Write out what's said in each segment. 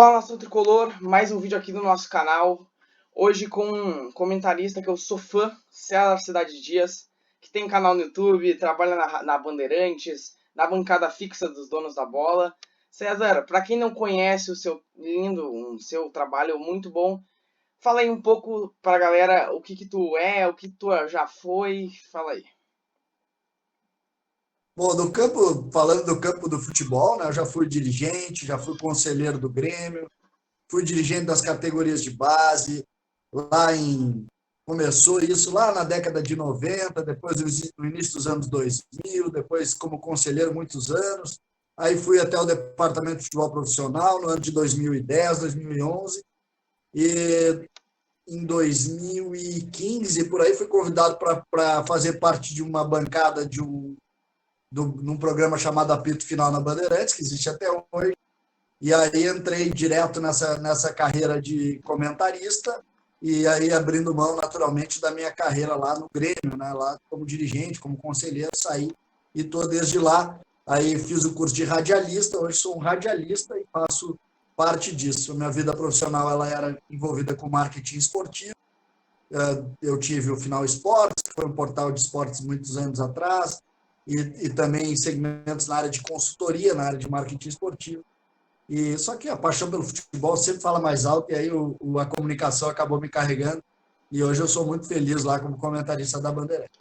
Fala, nação tricolor, mais um vídeo aqui do nosso canal. Hoje com um comentarista que eu sou fã, César Cidade Dias, que tem canal no YouTube, trabalha na Bandeirantes, na bancada fixa dos donos da bola. César, para quem não conhece o seu seu trabalho muito bom, fala aí um pouco pra galera o que tu é, o que tu já foi, fala aí. Bom, falando do campo do futebol, né, eu já fui dirigente, já fui conselheiro do Grêmio, fui dirigente das categorias de base, lá em. Começou isso lá na década de 90, depois no início dos anos 2000, depois como conselheiro muitos anos. Aí fui até o departamento de futebol profissional no ano de 2010, 2011. E em 2015, por aí, fui convidado para fazer parte de uma bancada num programa chamado Apito Final na Bandeirantes, que existe até hoje. E aí entrei direto nessa carreira de comentarista e aí abrindo mão naturalmente da minha carreira lá no Grêmio, né? Lá como dirigente, como conselheiro, saí e estou desde lá. Aí fiz o curso de radialista, hoje sou um radialista e faço parte disso. Minha vida profissional ela era envolvida com marketing esportivo. Eu tive o Final Esportes, que foi um portal de esportes muitos anos atrás, e também segmentos na área de consultoria, na área de marketing esportivo. E só que a paixão pelo futebol sempre fala mais alto, e aí a comunicação acabou me carregando, e hoje eu sou muito feliz lá como comentarista da Bandeirante.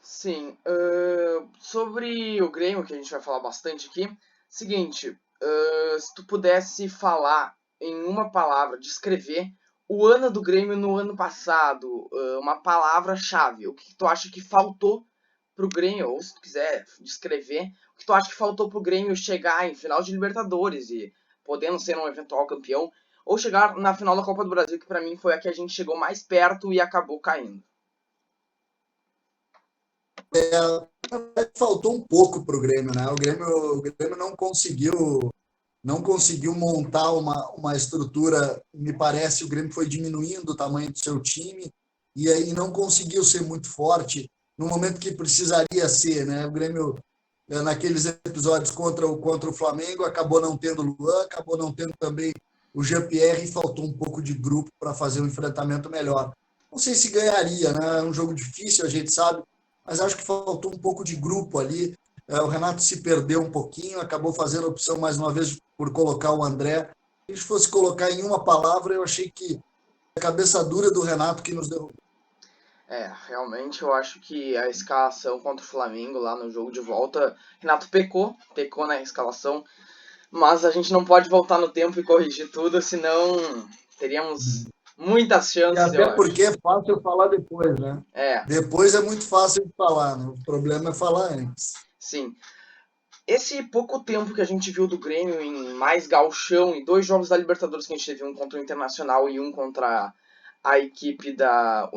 Sim, sobre o Grêmio, que a gente vai falar bastante aqui, seguinte, se tu pudesse falar em uma palavra, descrever o ano do Grêmio no ano passado, uma palavra-chave, o que tu acha que faltou pro Grêmio, ou se tu quiser descrever, o que tu acha que faltou pro Grêmio chegar em final de Libertadores e podendo ser um eventual campeão, ou chegar na final da Copa do Brasil, que pra mim foi a que a gente chegou mais perto e acabou caindo. Faltou um pouco para o Grêmio, né? O Grêmio não conseguiu montar uma estrutura. Me parece o Grêmio foi diminuindo o tamanho do seu time e aí não conseguiu ser muito forte no momento que precisaria ser, né? O Grêmio naqueles episódios contra o Flamengo acabou não tendo o Luan, acabou não tendo também o Jean-Pierre e faltou um pouco de grupo para fazer um enfrentamento melhor. Não sei se ganharia, né? É um jogo difícil, a gente sabe, mas acho que faltou um pouco de grupo ali. O Renato se perdeu um pouquinho, acabou fazendo a opção mais uma vez por colocar o André. Se a gente fosse colocar em uma palavra, eu achei que a cabeça dura do Renato que nos derrubou. Realmente eu acho que a escalação contra o Flamengo lá no jogo de volta, Renato pecou na escalação, mas a gente não pode voltar no tempo e corrigir tudo, senão teríamos muitas E chances, eu até acho. porque é fácil falar depois, né? É, Depois é muito fácil de falar, né? O problema é falar antes. sim. Esse pouco tempo que a gente viu do Grêmio em mais gauchão, em dois jogos da Libertadores que a gente teve, um contra o Internacional e um contra a equipe da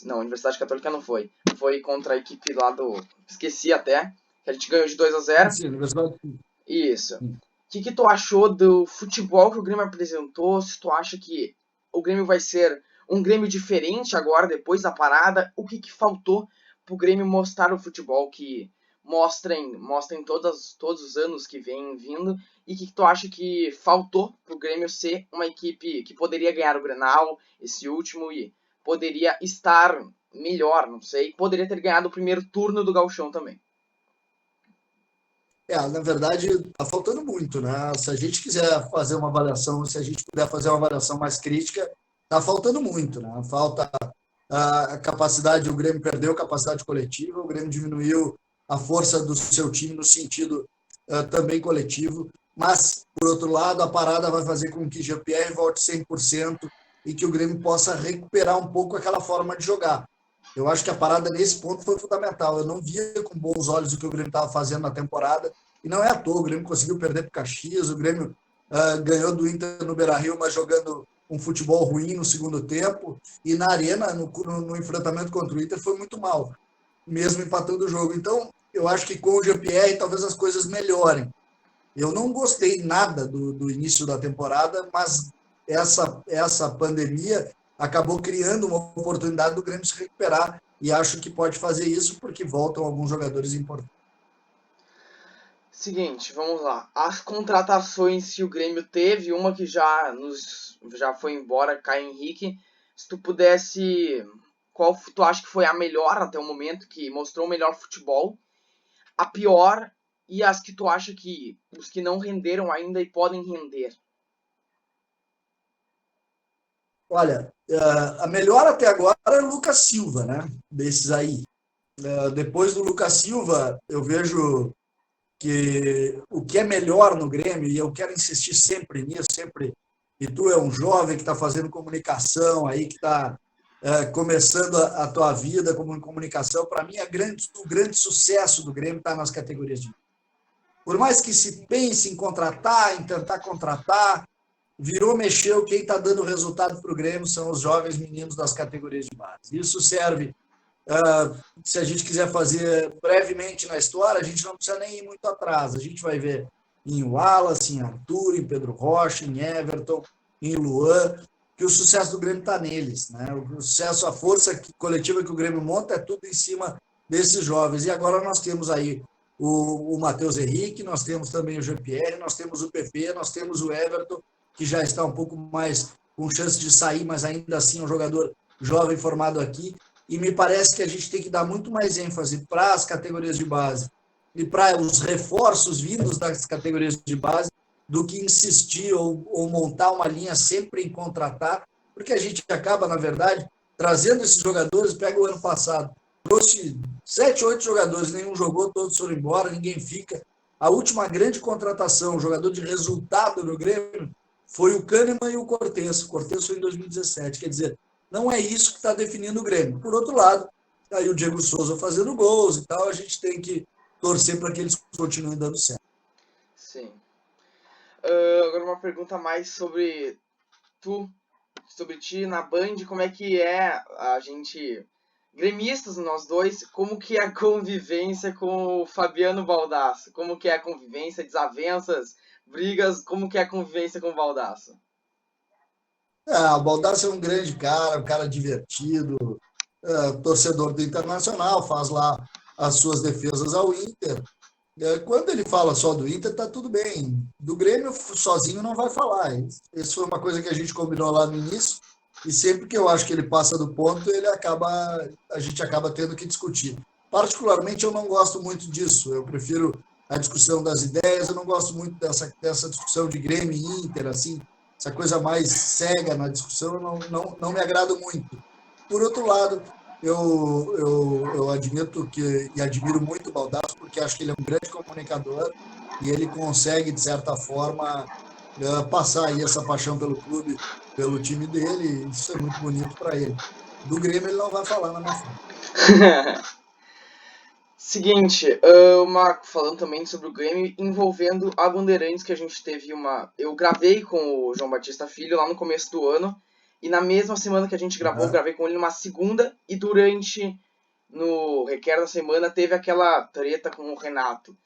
Não, Universidade Católica não foi. Foi contra a equipe lá do... Esqueci até, que a gente ganhou de 2-0. Sim, Universidade. Isso. O que tu achou do futebol que o Grêmio apresentou? Se tu acha que o Grêmio vai ser um Grêmio diferente agora, depois da parada, o que faltou pro Grêmio mostrar o futebol que mostrem todos os anos que vem vindo, e o que tu acha que faltou pro Grêmio ser uma equipe que poderia ganhar o Grenal, esse último, e poderia estar melhor, não sei, poderia ter ganhado o primeiro turno do Gauchão também. Na verdade, está faltando muito, né? Se a gente quiser fazer uma avaliação, se a gente puder fazer uma avaliação mais crítica, está faltando muito, né? Falta a capacidade, o Grêmio perdeu capacidade coletiva, o Grêmio diminuiu a força do seu time no sentido também coletivo, mas, por outro lado, a parada vai fazer com que Jean-Pierre volte 100% e que o Grêmio possa recuperar um pouco aquela forma de jogar. Eu acho que a parada nesse ponto foi fundamental. Eu não via com bons olhos o que o Grêmio estava fazendo na temporada, e não é à toa. O Grêmio conseguiu perder para o Caxias, o Grêmio ganhou do Inter no Beira-Rio, mas jogando um futebol ruim no segundo tempo, e na arena, no enfrentamento contra o Inter, foi muito mal, mesmo empatando o jogo. Então, eu acho que com o Jean-Pierre talvez as coisas melhorem. Eu não gostei nada do início da temporada, mas essa pandemia acabou criando uma oportunidade do Grêmio se recuperar e acho que pode fazer isso porque voltam alguns jogadores importantes. Seguinte, vamos lá. As contratações que o Grêmio teve, uma que já foi embora, Caio Henrique. Se tu pudesse, qual tu acha que foi a melhor até o momento, que mostrou o melhor futebol, a pior e as que tu acha que os que não renderam ainda e podem render? Olha, a melhor até agora é o Lucas Silva, né? Desses aí. Depois do Lucas Silva, eu vejo que o que é melhor no Grêmio, e eu quero insistir sempre nisso, sempre, e tu é um jovem que está fazendo comunicação aí, que está começando a tua vida como em comunicação, para mim o grande sucesso do Grêmio está nas categorias de. Por mais que se pense em contratar, em tentar contratar, virou, mexeu, quem está dando resultado para o Grêmio são os jovens meninos das categorias de base. Isso serve, se a gente quiser fazer brevemente na história, a gente não precisa nem ir muito atrás. A gente vai ver em Wallace, em Arthur, em Pedro Rocha, em Everton, em Luan, que o sucesso do Grêmio está neles. Né? O sucesso, a força coletiva que o Grêmio monta é tudo em cima desses jovens. E agora nós temos aí o Matheus Henrique, nós temos também o Jean-Pierre, nós temos o PP, nós temos o Everton, que já está um pouco mais com chance de sair, mas ainda assim é um jogador jovem formado aqui. E me parece que a gente tem que dar muito mais ênfase para as categorias de base e para os reforços vindos das categorias de base do que insistir ou montar uma linha sempre em contratar, porque a gente acaba, na verdade, trazendo esses jogadores. Pega o ano passado, trouxe 7, 8 jogadores, nenhum jogou, todos foram embora, ninguém fica. A última grande contratação, jogador de resultado no Grêmio, foi o Kahneman e o Cortez. O Cortez foi em 2017. Quer dizer, não é isso que está definindo o Grêmio. Por outro lado, está aí o Diego Souza fazendo gols e tal, a gente tem que torcer para que eles continuem dando certo. Sim. Agora uma pergunta mais sobre ti na Band, como é que é a gente, gremistas nós dois, como que é a convivência com o Fabiano Baldasso? Como que é a convivência, desavenças, brigas, como que é a convivência com o Baldasso? O Baldassi é um grande cara, um cara divertido, torcedor do Internacional, faz lá as suas defesas ao Inter. Quando ele fala só do Inter, tá tudo bem. Do Grêmio, sozinho não vai falar. Isso foi uma coisa que a gente combinou lá no início, e sempre que eu acho que ele passa do ponto, a gente acaba tendo que discutir. Particularmente, eu não gosto muito disso. Eu prefiro a discussão das ideias, eu não gosto muito dessa discussão de Grêmio e Inter, assim, essa coisa mais cega na discussão, não me agrada muito. Por outro lado, eu admito e admiro muito o Baldasso, porque acho que ele é um grande comunicador e ele consegue, de certa forma, passar aí essa paixão pelo clube, pelo time dele, e isso é muito bonito para ele. Do Grêmio ele não vai falar na minha frente. Seguinte, falando também sobre o Grêmio envolvendo a Bandeirantes, que a gente teve uma. Eu gravei com o João Batista Filho lá no começo do ano, e na mesma semana que a gente gravou, eu gravei com ele numa segunda, e no requer da semana, teve aquela treta com o Renato.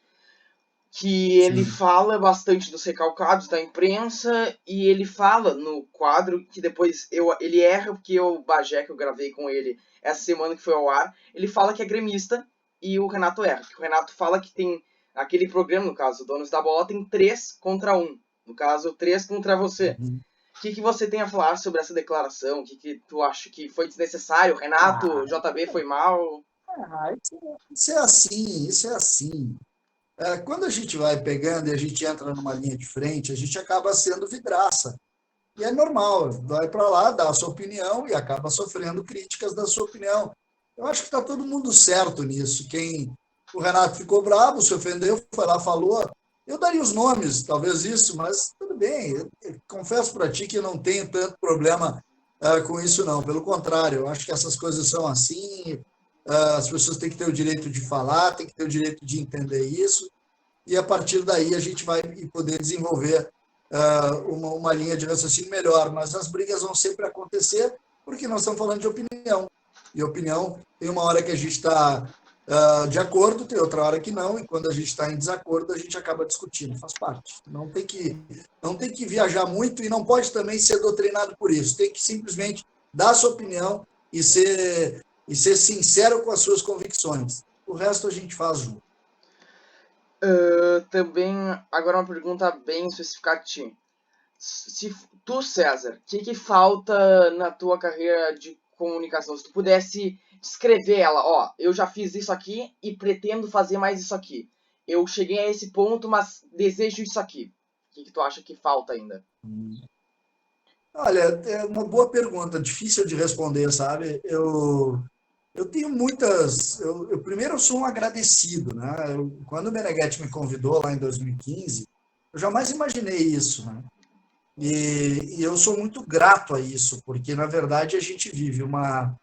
Que ele Sim. fala bastante dos recalcados da imprensa, e ele fala no quadro que depois ele erra, porque o Bagé, que eu gravei com ele essa semana que foi ao ar, ele fala que é gremista e o Renato erra. Que o Renato fala que tem aquele programa, no caso, Donos da Bola, tem 3 contra 1. No caso, 3 contra você. Uhum. O que você tem a falar sobre essa declaração? O que tu acha que foi desnecessário? O Renato, JB foi mal? Isso é assim, isso é assim. Quando a gente vai pegando e a gente entra numa linha de frente, a gente acaba sendo vidraça. E é normal, vai para lá, dá a sua opinião e acaba sofrendo críticas da sua opinião. Eu acho que está todo mundo certo nisso. O Renato ficou bravo, se ofendeu, foi lá, falou. Eu daria os nomes, talvez isso, mas tudo bem. Eu confesso para ti que eu não tenho tanto problema com isso, não. Pelo contrário, eu acho que essas coisas são assim. As pessoas têm que ter o direito de falar, têm que ter o direito de entender isso, e a partir daí a gente vai poder desenvolver uma linha de raciocínio melhor. Mas as brigas vão sempre acontecer, porque nós estamos falando de opinião. E opinião, tem uma hora que a gente está de acordo, tem outra hora que não, e quando a gente está em desacordo, a gente acaba discutindo, faz parte. Não tem que viajar muito e não pode também ser doutrinado por isso. Tem que simplesmente dar a sua opinião e ser sincero com as suas convicções. O resto a gente faz junto. também, agora uma pergunta bem específica a ti. Se tu, César, o que falta na tua carreira de comunicação? Se tu pudesse descrever ela, ó, eu já fiz isso aqui e pretendo fazer mais isso aqui. Eu cheguei a esse ponto, mas desejo isso aqui. O que tu acha que falta ainda? Olha, é uma boa pergunta, difícil de responder, sabe? Eu tenho muitas. Primeiro, eu sou um agradecido, né? Quando o Meneghetti me convidou lá em 2015, eu jamais imaginei isso, né? E eu sou muito grato a isso, porque, na verdade, a gente vive uma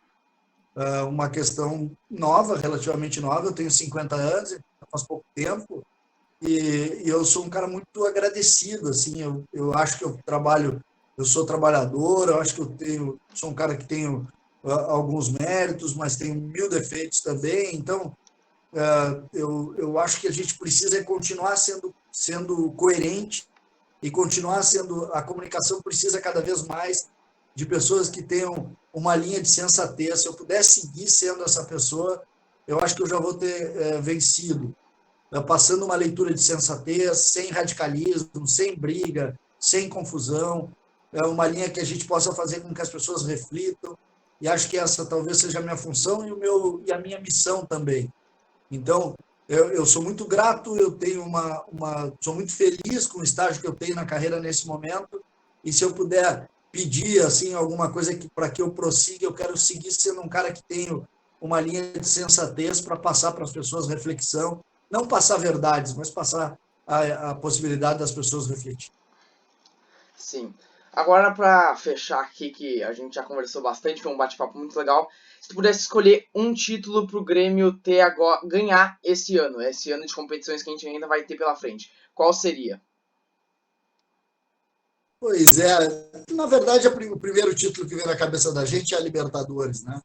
questão nova, relativamente nova. Eu tenho 50 anos, então faz pouco tempo, e eu sou um cara muito agradecido, assim. Eu acho que eu sou trabalhador, eu acho que sou um cara que tenho alguns méritos, mas tenho mil defeitos também. Então, eu acho que a gente precisa continuar sendo coerente e continuar sendo. A comunicação precisa cada vez mais de pessoas que tenham uma linha de sensatez. Se eu puder seguir sendo essa pessoa, eu acho que eu já vou ter vencido. Passando uma leitura de sensatez, sem radicalismo, sem briga, sem confusão. É uma linha que a gente possa fazer com que as pessoas reflitam. E acho que essa talvez seja a minha função e a minha missão também. Então, eu sou muito grato, eu tenho sou muito feliz com o estágio que eu tenho na carreira nesse momento, e se eu puder pedir assim alguma coisa para que eu prossiga, eu quero seguir sendo um cara que tenho uma linha de sensatez para passar para as pessoas reflexão, não passar verdades, mas passar a possibilidade das pessoas refletirem. Sim. Agora, para fechar aqui, que a gente já conversou bastante, foi um bate-papo muito legal. Se tu pudesse escolher um título pro Grêmio ter agora, ganhar esse ano de competições que a gente ainda vai ter pela frente, qual seria? Pois é, na verdade, o primeiro título que vem na cabeça da gente é a Libertadores, né?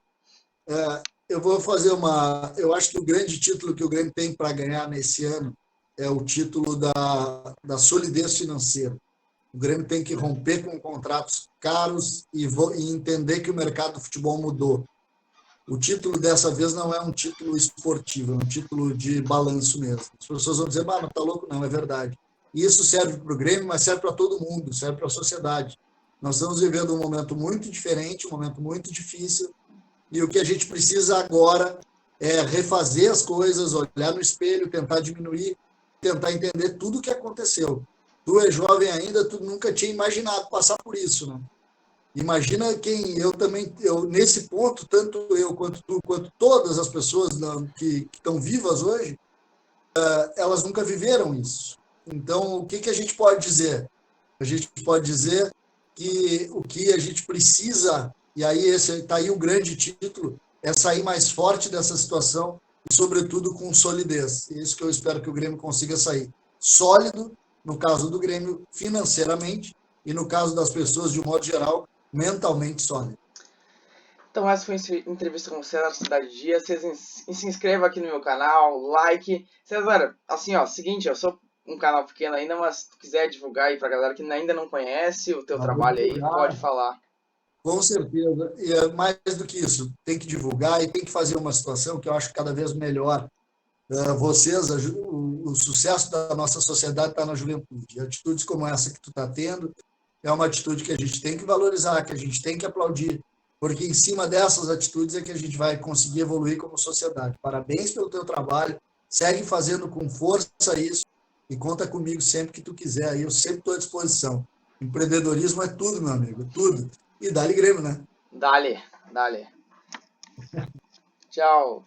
Eu vou fazer uma. Eu acho que o grande título que o Grêmio tem para ganhar nesse ano é o título da solidez financeira. O Grêmio tem que romper com contratos caros e entender que o mercado do futebol mudou. O título dessa vez não é um título esportivo, é um título de balanço mesmo. As pessoas vão dizer, mas tá louco? Não, é verdade. E isso serve para o Grêmio, mas serve para todo mundo, serve para a sociedade. Nós estamos vivendo um momento muito diferente, um momento muito difícil, e o que a gente precisa agora é refazer as coisas, olhar no espelho, tentar diminuir, tentar entender tudo o que aconteceu. Tu é jovem ainda, tu nunca tinha imaginado passar por isso, né? Imagina quem eu também, nesse ponto, tanto eu quanto tu, quanto todas as pessoas que estão vivas hoje, elas nunca viveram isso. Então, o que a gente pode dizer? A gente pode dizer que o que a gente precisa, e aí esse está aí o grande título, é sair mais forte dessa situação e, sobretudo, com solidez. É isso que eu espero que o Grêmio consiga sair. Sólido, no caso do Grêmio, financeiramente, e no caso das pessoas, de um modo geral, mentalmente sólido. Então essa foi a entrevista com o César Cidade Dia. Se inscreva aqui no meu canal, like. César, assim ó, seguinte, eu sou um canal pequeno ainda, mas se tu quiser divulgar aí pra galera que ainda não conhece o teu Vou trabalho aí, pode divulgar, falar. com certeza. E mais do que isso, tem que divulgar e tem que fazer uma situação que eu acho cada vez melhor. Vocês, o sucesso da nossa sociedade está na juventude. Atitudes como essa que tu está tendo é uma atitude que a gente tem que valorizar, que a gente tem que aplaudir, porque em cima dessas atitudes é que a gente vai conseguir evoluir como sociedade. Parabéns pelo teu trabalho, segue fazendo com força isso e conta comigo sempre que tu quiser. Eu sempre estou à disposição. Empreendedorismo é tudo, meu amigo, tudo. E dá-lhe Grêmio, né? Dale, dale. Tchau.